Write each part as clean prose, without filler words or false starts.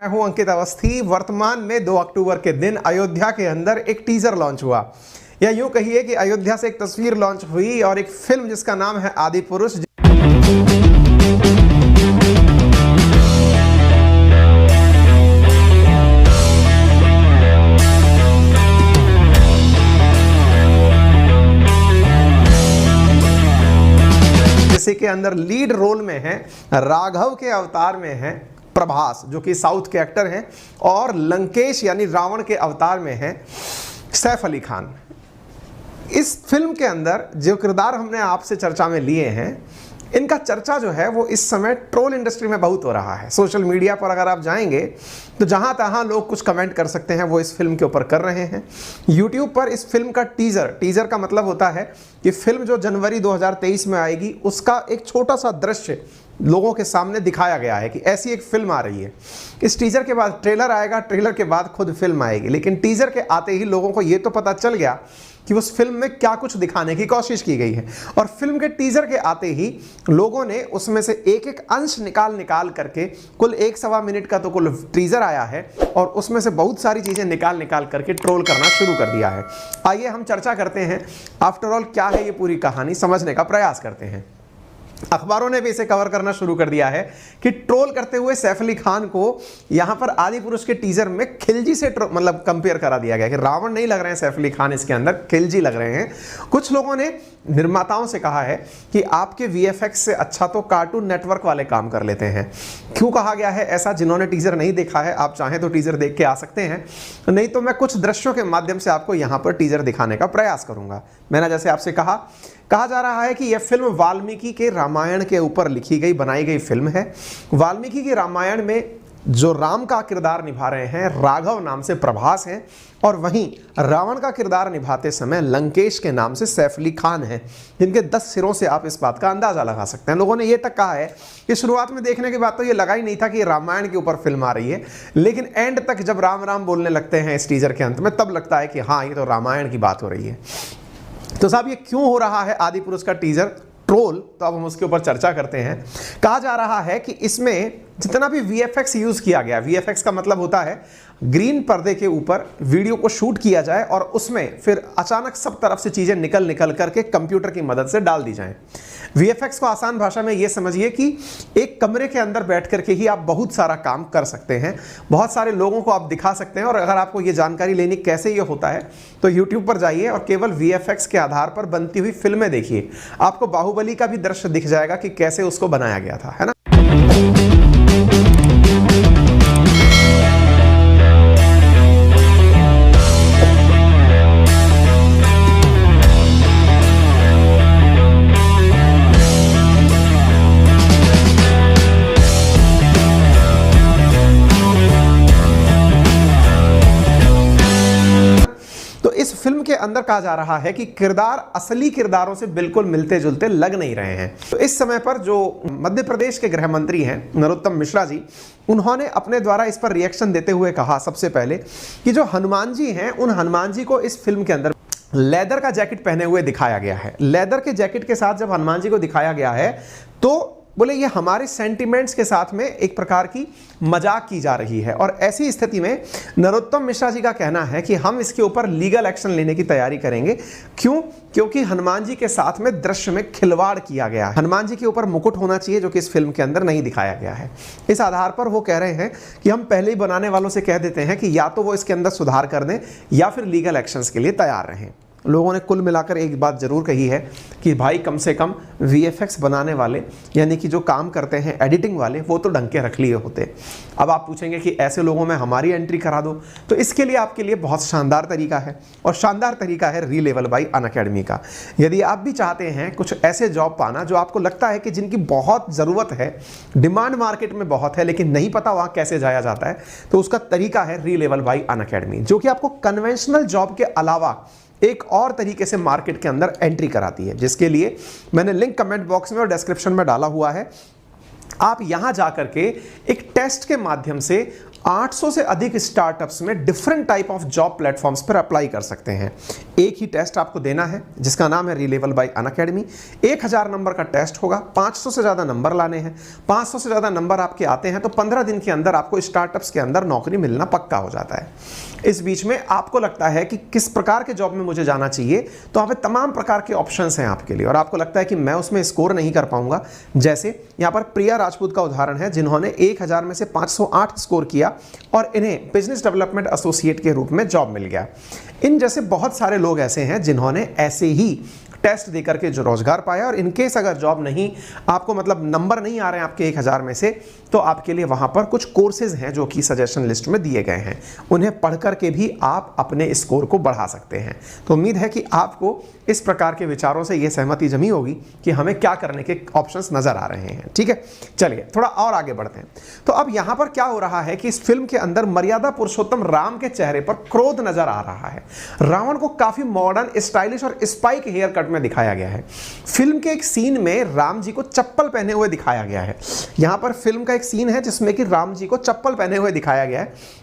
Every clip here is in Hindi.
मैं हूं अंकित अवस्थी। वर्तमान में 2 अक्टूबर के दिन अयोध्या के अंदर एक टीजर लॉन्च हुआ, या यूं कहिए कि अयोध्या से एक तस्वीर लॉन्च हुई और एक फिल्म जिसका नाम है आदिपुरुष, जिसके के अंदर लीड रोल में है, राघव के अवतार में है प्रभास जो कि साउथ के एक्टर हैं, और लंकेश यानी रावण के अवतार में है सैफ अली खान। इस फिल्म के अंदर जो किरदार हमने आपसे चर्चा में लिए हैं, इनका चर्चा जो है वो इस समय ट्रोल इंडस्ट्री में बहुत हो रहा है। सोशल मीडिया पर अगर आप जाएंगे तो जहां तहां लोग कुछ कमेंट कर सकते हैं, वो इस फिल्म के ऊपर कर रहे हैं। यूट्यूब पर इस फिल्म का टीजर का मतलब होता है कि फिल्म जो जनवरी 2023 में आएगी उसका एक छोटा सा दृश्य लोगों के सामने दिखाया गया है कि ऐसी एक फिल्म आ रही है। इस टीजर के बाद ट्रेलर आएगा, ट्रेलर के बाद खुद फिल्म आएगी, लेकिन टीजर के आते ही लोगों को ये तो पता चल गया कि उस फिल्म में क्या कुछ दिखाने की कोशिश की गई है, और फिल्म के टीजर के आते ही लोगों ने उसमें से एक एक अंश निकाल करके, कुल 1-1.25 मिनट का तो कुल टीजर आया है, और उसमें से बहुत सारी चीजें निकाल करके ट्रोल करना शुरू कर दिया है। आइए हम चर्चा करते हैं, आफ्टर ऑल क्या है ये पूरी कहानी, समझने का प्रयास करते हैं। अखबारों ने भी इसे कवर करना शुरू कर दिया है कि ट्रोल करते हुए सैफ अली खान को यहां पर आदिपुरुष के टीजर में खिलजी से मतलब कंपेयर करा दिया गया कि रावण नहीं लग रहे हैं सैफ अली खान, इसके अंदर खिलजी लग रहे हैं। कुछ लोगों ने निर्माताओं से कहा है कि आपके वीएफएक्स से अच्छा तो कार्टून नेटवर्क वाले काम कर लेते हैं। क्यों कहा गया है ऐसा? जिन्होंने टीजर नहीं देखा है, आप चाहें तो टीजर देख के आ सकते हैं, नहीं तो मैं कुछ दृश्यों के माध्यम से आपको यहां पर टीजर दिखाने का प्रयास करूंगा। मैंने जैसे आपसे कहा जा रहा है कि यह फिल्म वाल्मीकि के रामायण के ऊपर लिखी गई बनाई गई फिल्म है। वाल्मीकि के रामायण में जो राम का किरदार निभा रहे हैं राघव नाम से प्रभास हैं, और वहीं रावण का किरदार निभाते समय लंकेश के नाम से सैफ अली खान हैं, जिनके 10 सिरों से आप इस बात का अंदाजा लगा सकते हैं। लोगों ने यह तक कहा है कि शुरुआत में देखने के बाद तो ये लगा ही नहीं था कि रामायण के ऊपर फिल्म आ रही है, लेकिन एंड तक जब राम राम बोलने लगते हैं इस टीजर के अंत में, तब लगता है कि हाँ, ये तो रामायण की बात हो रही है। तो साहब ये क्यों हो रहा है आदिपुरुष का टीजर ट्रोल, तो अब हम उसके ऊपर चर्चा करते हैं। कहा जा रहा है कि इसमें जितना भी वीएफएक्स यूज किया गया, वीएफएक्स का मतलब होता है ग्रीन पर्दे के ऊपर वीडियो को शूट किया जाए और उसमें फिर अचानक सब तरफ से चीजें निकल करके कंप्यूटर की मदद से डाल दी जाएं। वीएफएक्स को आसान भाषा में ये समझिए कि एक कमरे के अंदर बैठ करके ही आप बहुत सारा काम कर सकते हैं, बहुत सारे लोगों को आप दिखा सकते हैं। और अगर आपको ये जानकारी लेनी कैसे ये होता है तो यूट्यूब पर जाइए और केवल वीएफएक्स के आधार पर बनती हुई फिल्में देखिए, आपको बाहुबली का भी दृश्य दिख जाएगा कि कैसे उसको बनाया गया था, है ना। इस फिल्म के अंदर कहा जा रहा है कि किरदार असली किरदारों से बिल्कुल मिलते जुलते लग नहीं रहे हैं। तो इस समय पर जो मध्य प्रदेश के गृह मंत्री हैं नरोत्तम मिश्रा जी, उन्होंने अपने द्वारा इस पर रिएक्शन देते हुए कहा सबसे पहले कि जो हनुमान जी हैं, उन हनुमान जी को इस फिल्म के अंदर लेदर का जैकेट पहने हुए दिखाया गया है। लेदर के जैकेट के साथ जब हनुमान जी को दिखाया गया है तो बोले ये हमारे सेंटिमेंट्स के साथ में एक प्रकार की मजाक की जा रही है। और ऐसी स्थिति में नरोत्तम मिश्रा जी का कहना है कि हम इसके ऊपर लीगल एक्शन लेने की तैयारी करेंगे। क्यों? क्योंकि हनुमान जी के साथ में दृश्य में खिलवाड़ किया गया है। हनुमान जी के ऊपर मुकुट होना चाहिए, जो कि इस फिल्म के अंदर नहीं दिखाया गया है। इस आधार पर वो कह रहे हैं कि हम पहले ही बनाने वालों से कह देते हैं कि या तो वो इसके अंदर सुधार कर दें या फिर लीगल एक्शंस के लिए तैयार रहें। लोगों ने कुल मिलाकर एक बात जरूर कही है कि भाई कम से कम वीएफएक्स बनाने वाले, यानी कि जो काम करते हैं एडिटिंग वाले, वो तो डंके रख लिए होते। अब आप पूछेंगे कि ऐसे लोगों में हमारी एंट्री करा दो, तो इसके लिए आपके लिए बहुत शानदार तरीका है, और शानदार तरीका है रीलेवल बाय अनअकैडमी का। यदि आप भी चाहते हैं कुछ ऐसे जॉब पाना जो आपको लगता है कि जिनकी बहुत ज़रूरत है, डिमांड मार्केट में बहुत है, लेकिन नहीं पता वहाँ कैसे जाया जाता है, तो उसका तरीका है रीलेवल बाय अनअकैडमी, जो कि आपको कन्वेंशनल जॉब के अलावा एक और तरीके से मार्केट के अंदर एंट्री कराती है, जिसके लिए मैंने लिंक कमेंट बॉक्स में और डिस्क्रिप्शन में डाला हुआ है। आप यहां जाकर के एक टेस्ट के माध्यम से 800 से अधिक स्टार्टअप्स में different type of job platforms पर अप्लाई कर सकते हैं। एक ही टेस्ट आपको देना है जिसका नाम है रीलेवल बाय अनअकैडमी। 1000 नंबर का टेस्ट होगा, 500 से ज़्यादा नंबर लाने हैं। 500 से ज़्यादा नंबर आपके आते हैं तो 15 दिन के अंदर आपको स्टार्टअप्स के अंदर नौकरी मिलना पक्का हो जाता है। इस बीच में आपको लगता है कि किस प्रकार के जॉब में मुझे जाना चाहिए, तो यहाँ पे तमाम प्रकार के ऑप्शंस हैं आपके लिए, और आपको लगता है कि मैं उसमें स्कोर नहीं कर पाऊंगा। जैसे यहाँ पर प्रिया राजपूत का उदाहरण है, जिन्होंने 1000 में से 508 स्कोर किया और इन्हें बिजनेस डेवलपमेंट एसोसिएट के रूप में जॉब मिल गया। इन जैसे बहुत सारे लोग ऐसे हैं जिन्होंने ऐसे ही टेस्ट देकर के जो रोजगार पाया, और इनकेस अगर जॉब नहीं, आपको मतलब नंबर नहीं आ रहे हैं आपके 1000 में से, तो आपके लिए वहां पर कुछ कोर्सेज हैं जो कि सजेशन लिस्ट में दिए गए हैं, उन्हें पढ़ करके भी आप अपने स्कोर को बढ़ा सकते हैं। तो उम्मीद है कि आपको इस प्रकार के विचारों से यह सहमति जमी होगी कि हमें क्या करने के ऑप्शंस नजर आ रहे हैं। ठीक है, चलिए थोड़ा और आगे बढ़ते हैं। तो अब यहां पर क्या हो रहा है कि इस फिल्म के अंदर मर्यादा पुरुषोत्तम राम के चेहरे पर क्रोध नजर आ रहा है। रावण को काफी मॉडर्न, स्टाइलिश और स्पाइक हेयर कट में दिखाया गया है। फिल्म के एक सीन में राम जी को चप्पल पहने हुए दिखाया गया है। यहां पर फिल्म का एक सीन है जिसमें कि राम जी को चप्पल पहने हुए दिखाया गया है।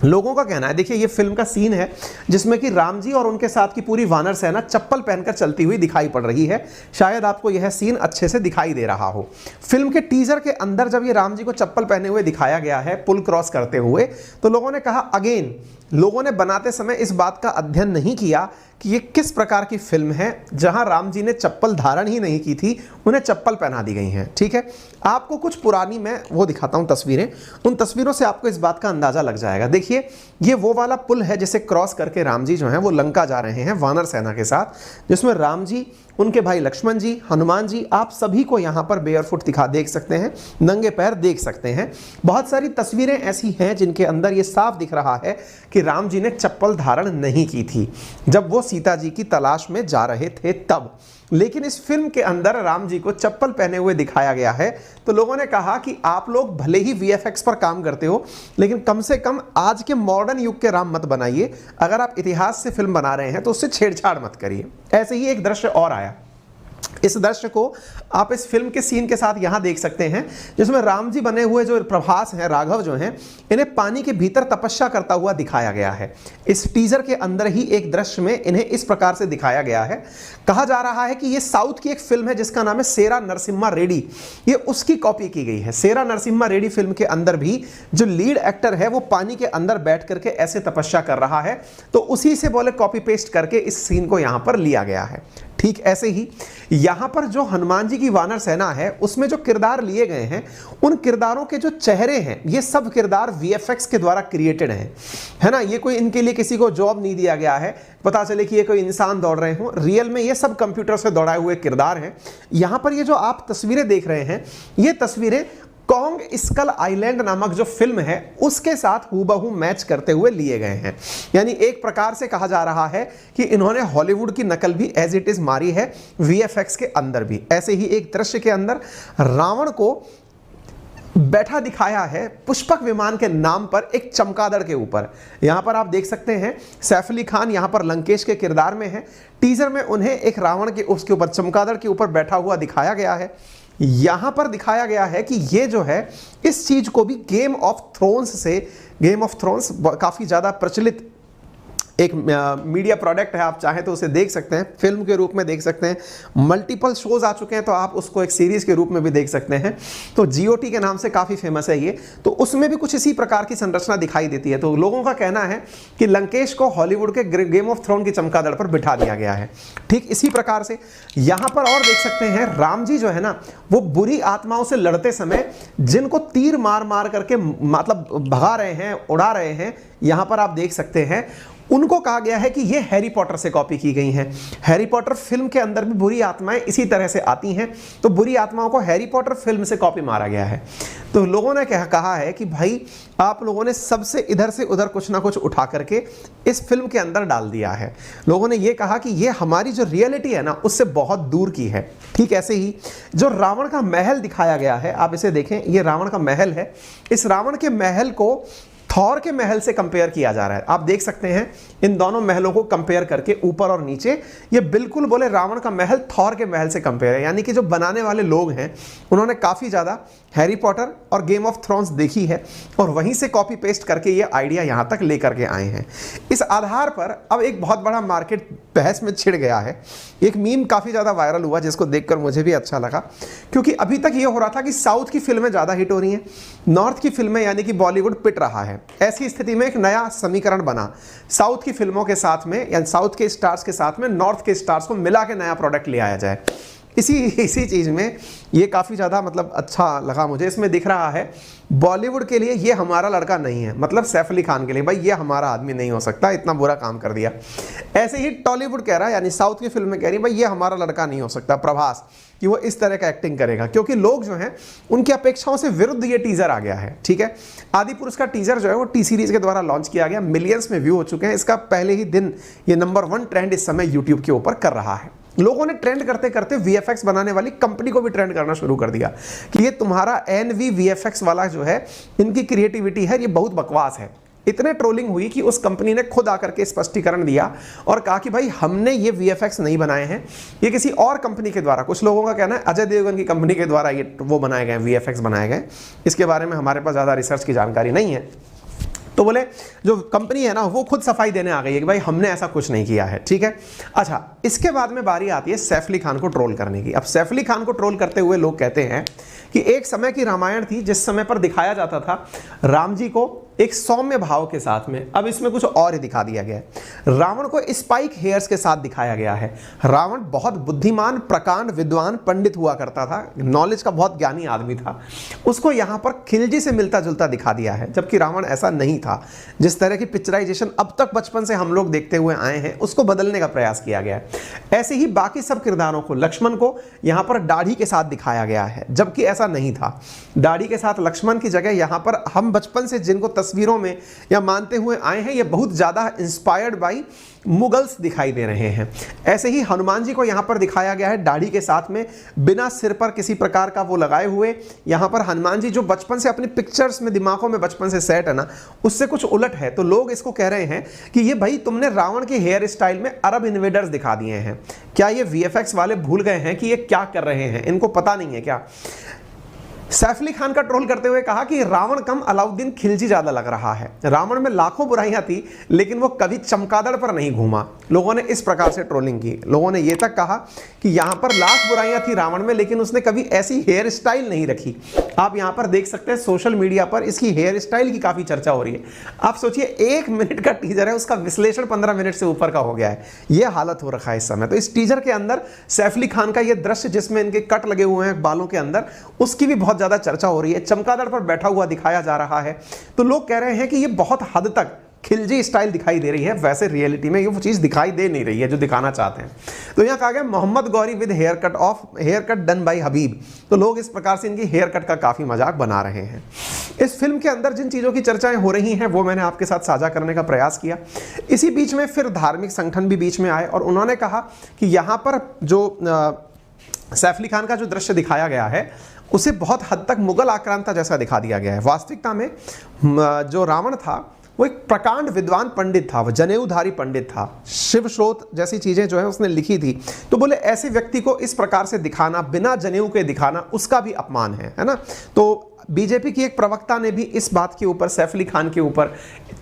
लोगों का कहना है, देखिए ये फिल्म का सीन है जिसमें कि राम जी और उनके साथ की पूरी वानर सेना चप्पल पहनकर चलती हुई दिखाई पड़ रही है। शायद आपको यह सीन अच्छे से दिखाई दे रहा हो। फिल्म के टीजर के अंदर जब ये राम जी को चप्पल पहने हुए दिखाया गया है पुल क्रॉस करते हुए, तो लोगों ने कहा, अगेन लोगों ने बनाते समय इस बात का अध्ययन नहीं किया कि ये किस प्रकार की फिल्म है जहां राम जी ने चप्पल धारण ही नहीं की थी, उन्हें चप्पल पहना दी गई हैं। ठीक है, आपको कुछ पुरानी मैं वो दिखाता हूं तस्वीरें, उन तस्वीरों से आपको इस बात का अंदाजा लग जाएगा। देखिए ये वो वाला पुल है जिसे क्रॉस करके राम जी जो हैं वो लंका जा रहे हैं वानर सेना के साथ, जिसमें राम जी, उनके भाई लक्ष्मण जी, हनुमान जी, आप सभी को यहाँ पर बेयरफुट देख सकते हैं, नंगे पैर देख सकते हैं। बहुत सारी तस्वीरें ऐसी हैं जिनके अंदर ये साफ दिख रहा है कि राम जी ने चप्पल धारण नहीं की थी जब वो सीता जी की तलाश में जा रहे थे तब। लेकिन इस फिल्म के अंदर राम जी को चप्पल पहने हुए दिखाया गया है, तो लोगों ने कहा कि आप लोग भले ही वीएफएक्स पर काम करते हो, लेकिन कम से कम आज के मॉडर्न युग के राम मत बनाइए। अगर आप इतिहास से फिल्म बना रहे हैं तो उससे छेड़छाड़ मत करिए। ऐसे ही एक दृश्य और आया, इस दृश्य को आप इस फिल्म के सीन के साथ यहां देख सकते हैं, जिसमें राम जी बने हुए जो प्रभास हैं, राघव जो हैं, इन्हें पानी के भीतर तपस्या करता हुआ दिखाया गया है। इस टीजर के अंदर ही एक दृश्य में इन्हें इस प्रकार से दिखाया गया है। कहा जा रहा है कि यह साउथ की एक फिल्म है जिसका नाम है सेरा नरसिम्हा रेड्डी, ये उसकी कॉपी की गई है। सेरा नरसिम्हा रेड्डी फिल्म के अंदर भी जो लीड एक्टर है वो पानी के अंदर बैठ करके ऐसे तपस्या कर रहा है, तो उसी से बोले कॉपी पेस्ट करके इस सीन को यहां पर लिया गया है। ठीक ऐसे ही यहां पर जो हनुमान जी की वानर सेना है उसमें जो किरदार लिए गए हैं, उन किरदारों के जो चेहरे हैं, ये सब किरदार वीएफएक्स के द्वारा क्रिएटेड हैं, है ना। ये कोई इनके लिए किसी को जॉब नहीं दिया गया है, पता चले कि ये कोई इंसान दौड़ रहे हो, रियल में ये सब कंप्यूटर से दौड़ाए हुए किरदार हैं। यहां पर ये जो आप तस्वीरें देख रहे हैं, ये तस्वीरें कॉन्ग स्कल आइलैंड नामक जो फिल्म है उसके साथ हूबहू मैच करते हुए लिए गए हैं। यानी एक प्रकार से कहा जा रहा है कि इन्होंने हॉलीवुड की नकल भी एज इट इज मारी है वीएफएक्स के अंदर भी। ऐसे ही एक दृश्य के अंदर रावण को बैठा दिखाया है पुष्पक विमान के नाम पर एक चमगादड़ के ऊपर। यहां पर आप देख सकते हैं सैफ अली खान यहां पर लंकेश के किरदार में है। टीजर में उन्हें एक रावण के उसके ऊपर चमगादड़ के ऊपर बैठा हुआ दिखाया गया है। यहां पर दिखाया गया है कि ये जो है इस चीज को भी गेम ऑफ थ्रोन्स काफी ज्यादा प्रचलित एक मीडिया प्रोडक्ट है, आप चाहें तो उसे देख सकते हैं, फिल्म के रूप में देख सकते हैं, मल्टीपल शोज आ चुके हैं तो आप उसको एक सीरीज के रूप में भी देख सकते हैं। तो जीओटी के नाम से काफ़ी फेमस है ये, तो उसमें भी कुछ इसी प्रकार की संरचना दिखाई देती है। तो लोगों का कहना है कि लंकेश को हॉलीवुड के गेम ऑफ थ्रोन की चमगादड़ पर बिठा दिया गया है। ठीक इसी प्रकार से यहाँ पर और देख सकते हैं राम जी जो है ना, वो बुरी आत्माओं से लड़ते समय जिनको तीर मार मार करके मतलब भगा रहे हैं, उड़ा रहे हैं, यहाँ पर आप देख सकते हैं उनको कहा गया है कि ये हैरी पॉटर से कॉपी की गई हैं। हैरी पॉटर फिल्म के अंदर भी बुरी आत्माएं इसी तरह से आती हैं, तो बुरी आत्माओं को हैरी पॉटर फिल्म से कॉपी मारा गया है। तो लोगों ने कहा है कि भाई आप लोगों ने सबसे इधर से उधर कुछ ना कुछ उठा करके इस फिल्म के अंदर डाल दिया है। लोगों ने ये कहा कि ये हमारी जो रियलिटी है ना उससे बहुत दूर की है। ठीक ऐसे ही जो रावण का महल दिखाया गया है, आप इसे देखें, ये रावण का महल है। इस रावण के महल को थॉर के महल से कंपेयर किया जा रहा है। आप देख सकते हैं इन दोनों महलों को कंपेयर करके ऊपर और नीचे, ये बिल्कुल बोले रावण का महल थॉर के महल से कंपेयर है। यानी कि जो बनाने वाले लोग हैं उन्होंने काफ़ी ज़्यादा हैरी पॉटर और गेम ऑफ थ्रोन्स देखी है और वहीं से कॉपी पेस्ट करके ये आइडिया यहाँ तक लेकर के आए हैं। इस आधार पर अब एक बहुत बड़ा मार्केट बहस में छिड़ गया है। एक मीम काफ़ी ज़्यादा वायरल हुआ जिसको देखकर मुझे भी अच्छा लगा, क्योंकि अभी तक ये हो रहा था कि साउथ की फिल्में ज़्यादा हिट हो रही हैं, नॉर्थ की फिल्में यानी कि बॉलीवुड पिट रहा है। ऐसी स्थिति में एक नया समीकरण बना, साउथ की फिल्मों के साथ में या साउथ के स्टार्स के साथ में नॉर्थ के स्टार्स को मिला के नया प्रोडक्ट ले आया जाए। इसी चीज़ में ये काफ़ी ज़्यादा मतलब अच्छा लगा मुझे। इसमें दिख रहा है बॉलीवुड के लिए ये हमारा लड़का नहीं है, मतलब सैफ अली खान के लिए भाई ये हमारा आदमी नहीं हो सकता, इतना बुरा काम कर दिया। ऐसे ही टॉलीवुड कह रहा है, यानी साउथ की फिल्म में कह रही है भाई ये हमारा लड़का नहीं हो सकता प्रभास, कि वो इस तरह का एक्टिंग करेगा, क्योंकि लोग जो हैं उनकी अपेक्षाओं से विरुद्ध ये टीजर आ गया है। ठीक है, आदि पुरुष का टीजर जो है वो टी सीरीज के द्वारा लॉन्च किया गया, मिलियंस में व्यू हो चुके हैं। इसका पहले ही दिन ये नंबर 1 ट्रेंड इस समय यूट्यूब के ऊपर कर रहा है। लोगों ने ट्रेंड करते करते VFX बनाने वाली कंपनी को भी ट्रेंड करना शुरू कर दिया कि ये तुम्हारा NV VFX वाला जो है, इनकी क्रिएटिविटी है, ये बहुत बकवास है। इतने ट्रोलिंग हुई कि उस कंपनी ने खुद आकर के स्पष्टीकरण दिया और कहा कि भाई हमने ये VFX नहीं बनाए हैं, ये किसी और कंपनी के द्वारा, कुछ लोगों का कहना है अजय देवगन की कंपनी के द्वारा ये वो बनाए गए VFX बनाए गए। इसके बारे में हमारे पास ज़्यादा रिसर्च की जानकारी नहीं है। तो बोले जो कंपनी है ना वो खुद सफाई देने आ गई है कि भाई हमने ऐसा कुछ नहीं किया है। ठीक है, अच्छा इसके बाद में बारी आती है सैफ अली खान को ट्रोल करने की। अब सैफ अली खान को ट्रोल करते हुए लोग कहते हैं कि एक समय की रामायण थी जिस समय पर दिखाया जाता था राम जी को एक सौम्य भाव के साथ में, अब इसमें कुछ और ही दिखा दिया गया है। रावण को स्पाइक हेयर्स के साथ दिखाया गया है। रावण बहुत बुद्धिमान, प्रकांड, विद्वान, पंडित हुआ करता था, नॉलेज का बहुत ज्ञानी आदमी था, उसको यहाँ पर खिलजी से मिलता जुलता दिखा दिया है, जबकि रावण ऐसा नहीं था। जिस तरह की पिक्चराइजेशन अब तक बचपन से हम लोग देखते हुए आए हैं उसको बदलने का प्रयास किया गया है। ऐसे ही बाकी सब किरदारों को, लक्ष्मण को यहाँ पर दाढ़ी के साथ दिखाया गया है, जबकि ऐसा नहीं था। दाढ़ी के साथ लक्ष्मण की जगह यहाँ पर हम बचपन से जिनको तस्वीरों में या मानते हुए आए हैं, ये बहुत ज्यादा इंस्पायर्ड बाय मुगल्स दिखाई दे रहे हैं। ऐसे ही हनुमान जी को यहाँ पर दिखाया गया है दाढ़ी के साथ में, बिना सिर पर किसी प्रकार का वो लगाए हुए। यहाँ पर हनुमान जी जो बचपन से अपनी पिक्चर्स में, दिमागों में बचपन से सेट है ना, उससे कुछ उलट है। तो लोग इसको कह रहे हैं कि ये भाई तुमने रावण के हेयर स्टाइल में अरब इन्वेडर्स दिखा दिए हैं। क्या ये VFX वाले भूल गए हैं कि ये क्या कर रहे हैं, इनको पता नहीं है क्या? सैफ अली खान का ट्रोल करते हुए कहा कि रावण कम अलाउद्दीन खिलजी ज्यादा लग रहा है। रावण में लाखों बुराइयां थी लेकिन वो कभी चमगादड़ पर नहीं घूमा। लोगों ने इस प्रकार से ट्रोलिंग की। लोगों ने ये तक कहा कि यहां पर लाख बुराइयां थी रावण में, लेकिन उसने कभी ऐसी हेयर स्टाइल नहीं रखी। आप यहां पर देख सकते हैं सोशल मीडिया पर इसकी हेयर स्टाइल की काफी चर्चा हो रही है। आप सोचिए 1 मिनट का टीजर है, उसका विश्लेषण 15 मिनट से ऊपर का हो गया है। यह हालत हो रखा है इस समय। तो इस टीजर के अंदर सैफ अली खान का यह दृश्य जिसमें इनके कट लगे हुए हैं बालों के अंदर, उसकी भी बहुत ज्यादा चर्चा हो रही है। चमगादड़ पर बैठा हुआ दिखाया जा रहा है। तो लोग कह रहे हैं कि यह बहुत हद तक खिलजी स्टाइल दिखाई दे रही है, वैसे रियलिटी में ये वो चीज दिखाई दे नहीं रही है जो दिखाना चाहते हैं। तो यहां कहा गया Mohammad Ghori with hair cut done by Habib. तो लोग इस प्रकार से इनकी हेयर कट का काफी मजाक बना रहे हैं। इस फिल्म के अंदर जिन चीजों की चर्चाएं हो रही हैं वो मैंने आपके साथ साझा करने का प्रयास किया। इसी बीच में फिर धार्मिक संगठन भी बीच में आए और उन्होंने कहा कि यहां पर जो सैफ अली खान का जो दृश्य दिखाया गया है उसे बहुत हद तक मुगल आक्रांता जैसा दिखा दिया गया है। वास्तविकता में जो रावण था वो एक प्रकांड विद्वान पंडित था, वो जनेऊधारी पंडित था, शिव स्रोत जैसी चीजें जो है उसने लिखी थी। तो बोले ऐसे व्यक्ति को इस प्रकार से दिखाना, बिना जनेऊ के दिखाना, उसका भी अपमान है ना। तो बीजेपी की एक प्रवक्ता ने भी इस बात के ऊपर सैफ अली खान के ऊपर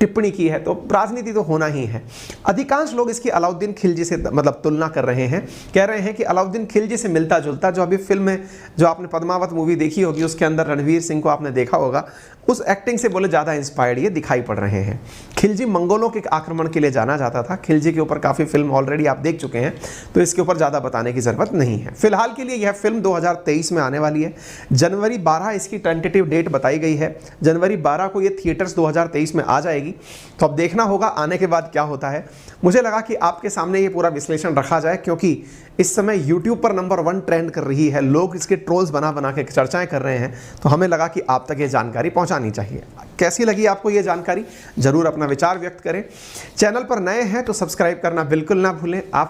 टिप्पणी की है। तो राजनीति तो होना ही है। अधिकांश लोग इसकी अलाउद्दीन खिलजी से मतलब तुलना कर रहे हैं, कह रहे हैं कि अलाउद्दीन खिलजी से मिलता जुलता, जो अभी फिल्म में जो आपने पद्मावत मूवी देखी होगी उसके अंदर रणवीर सिंह को आपने देखा होगा, उस एक्टिंग से बोले ज़्यादा इंस्पायर्ड ये दिखाई पड़ रहे हैं। खिलजी मंगोलों के आक्रमण के लिए जाना जाता था। खिलजी के ऊपर काफ़ी फिल्म ऑलरेडी आप देख चुके हैं, तो इसके ऊपर ज़्यादा बताने की ज़रूरत नहीं है। फिलहाल के लिए यह फिल्म 2023 में आने वाली है। जनवरी 12 इसकी टेंटेटिव डेट बताई गई है। जनवरी 12 को ये थिएटर्स 2023 में आ जाएगी। तो अब देखना होगा आने के बाद क्या होता है। मुझे लगा कि आपके सामने ये पूरा विश्लेषण रखा जाए, क्योंकि इस समय YouTube पर नंबर 1 ट्रेंड कर रही है, लोग इसके ट्रोल्स बना बना के चर्चाएं कर रहे हैं। तो हमें लगा कि आप तक ये जानकारी पहुंचानी चाहिए। कैसी लगी आपको ये जानकारी, जरूर अपना विचार व्यक्त करें। चैनल पर नए हैं तो सब्सक्राइब करना बिल्कुल ना भूलें। आप